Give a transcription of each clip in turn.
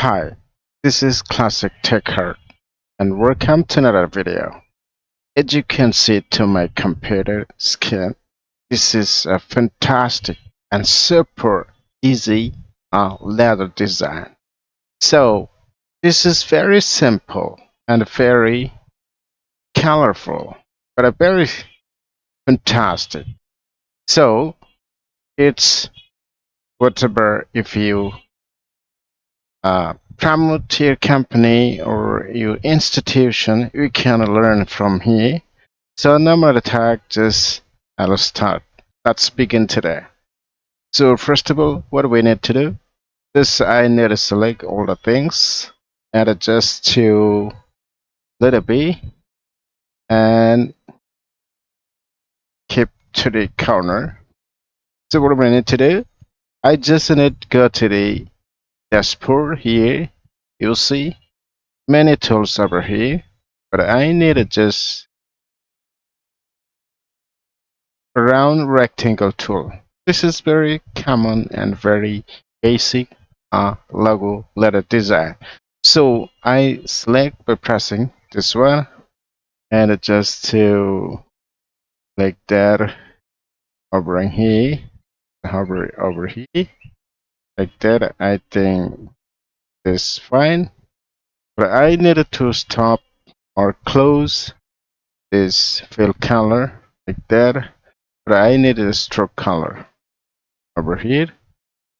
Hi, this is Classic Techart and welcome to another video. As you can see to my computer screen, this is a fantastic and super easy leather design. So this is very simple and very colorful, but a very fantastic. So it's whatever if you promote your company or your institution, you can learn from here. So no matter tag, just let's start. Let's begin today. So first of all, what do we need to do? This I need to select all the things and adjust to little b and keep to the corner. So what do we need to do? I just need to go to the dashboard here. You'll see many tools over here, but I need to just round rectangle tool. This is very common and very basic logo letter design. So I select by pressing this one and adjust to like that, hovering here, hover over here, like that. I think this is fine, but I needed to stop or close this fill color like that. But I needed a stroke color over here.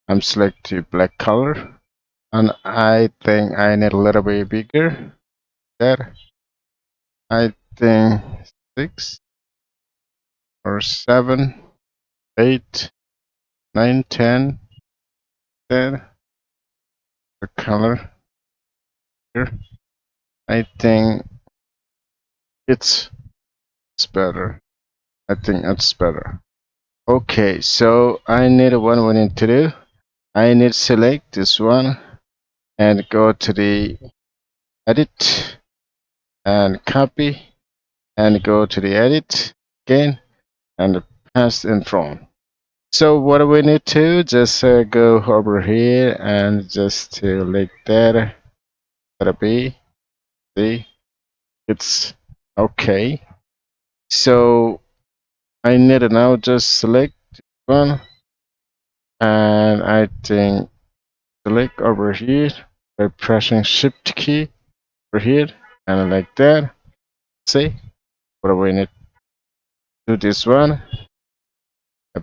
I'm selecting black color, and I think I need a little bit bigger. There, I think 6 or 7, 8, 9, 10. There, the color here. I think it's better. I think it's better. Okay, so I need what we need to do. I need to select this one and go to the edit and copy and go to the edit again and paste in front. So what do we need to just go over here and just to like that, that'll be see it's okay. So I need to now just select one and I think select over here by pressing shift key over here and like that. See what do we need to do this one.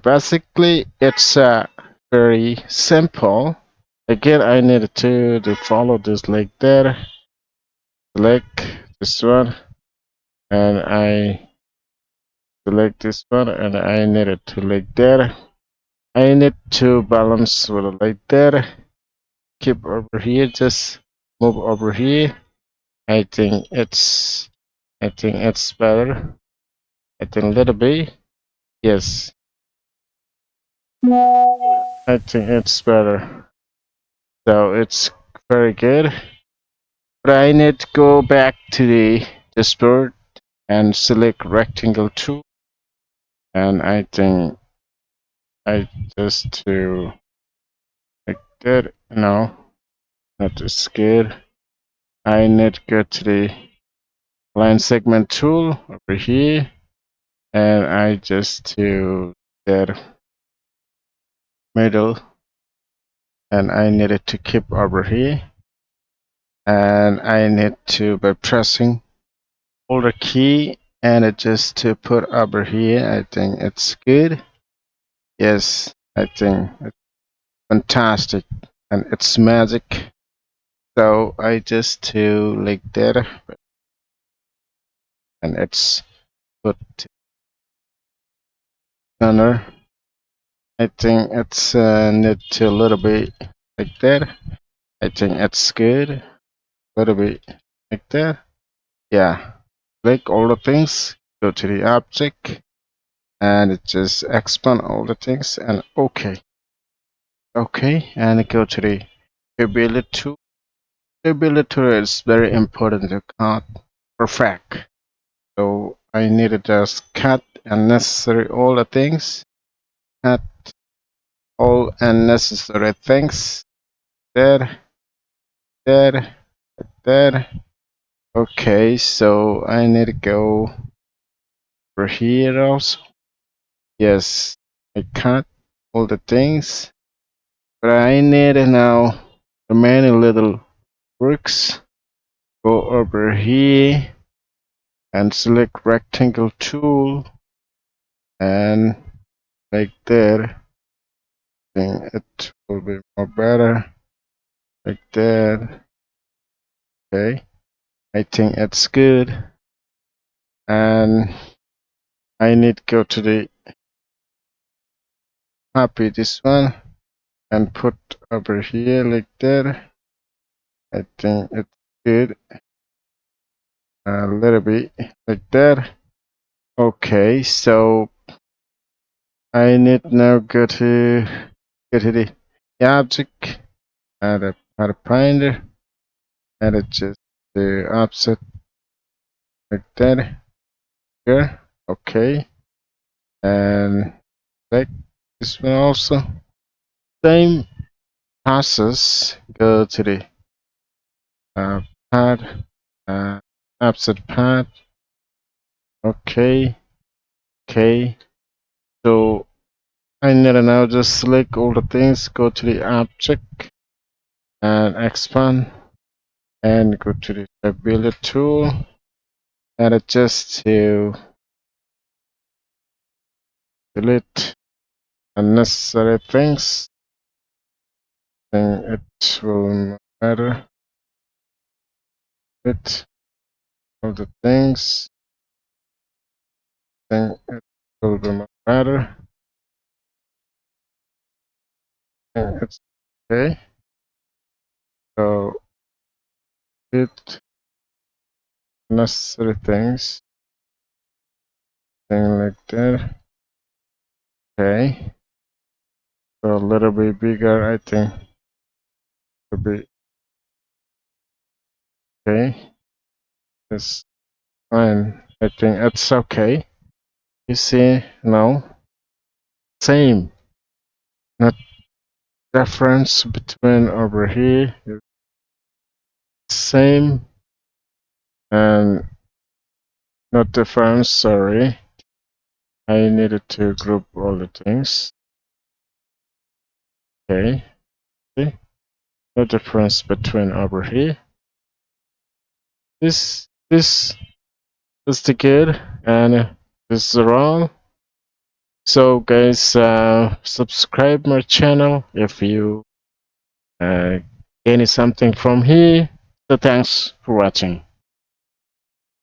Basically it's very simple. Again, I need to follow this like that. Select this one, and I select this one, and I need it to like that. I need to balance with it like that. Keep over here, just move over here. I think it's, I think it's better. I think a little bit. Yes, I think it's better. So it's very good. But I need to go back to the dashboard and select rectangle tool, and I think I just to like that. No, not this good. I need to go to the line segment tool over here, and I just to that middle, and I needed to keep over here, and I need to by pressing hold the key and it just to put over here. I think it's good. Yes, I think it's fantastic and it's magic. So I just to like that and it's put center. I think it's need to a little bit like that. I think it's good. A little bit like that. Yeah. Click all the things. Go to the object and it just expand all the things and okay. Okay, and go to the ability tool. The ability tool is very important to cut perfect. So I need to just cut unnecessary all the things. Cut all unnecessary things there there, there. Okay, so I need to go over here also. Yes, I cut all the things, but I need now the many little works. Go over here and select rectangle tool and like that. I think it will be more better like that. Okay, I think it's good. And I need to go to the copy this one and put over here like that. I think it's good. A little bit like that. Okay, so I need now go to the object, add a pathfinder, and adjust the offset like that here. Okay, and like this one also. Same process. Go to the pad, offset pad. Okay, okay. So I need to now just select all the things. Go to the object and expand, and go to the ability tool and adjust to delete unnecessary things. Then it will matter with all the things. Then it will be matter. Then it's okay. So it necessary things. Thing like that. Okay. So a little bit bigger, I think. Will be okay. It's fine. I think it's okay. You see now, same, not difference between over here, same, and not difference, sorry. I needed to group all the things. Okay, see? No difference between over here. This is the good, and this is wrong. So guys, subscribe my channel if you gain something from here. So thanks for watching.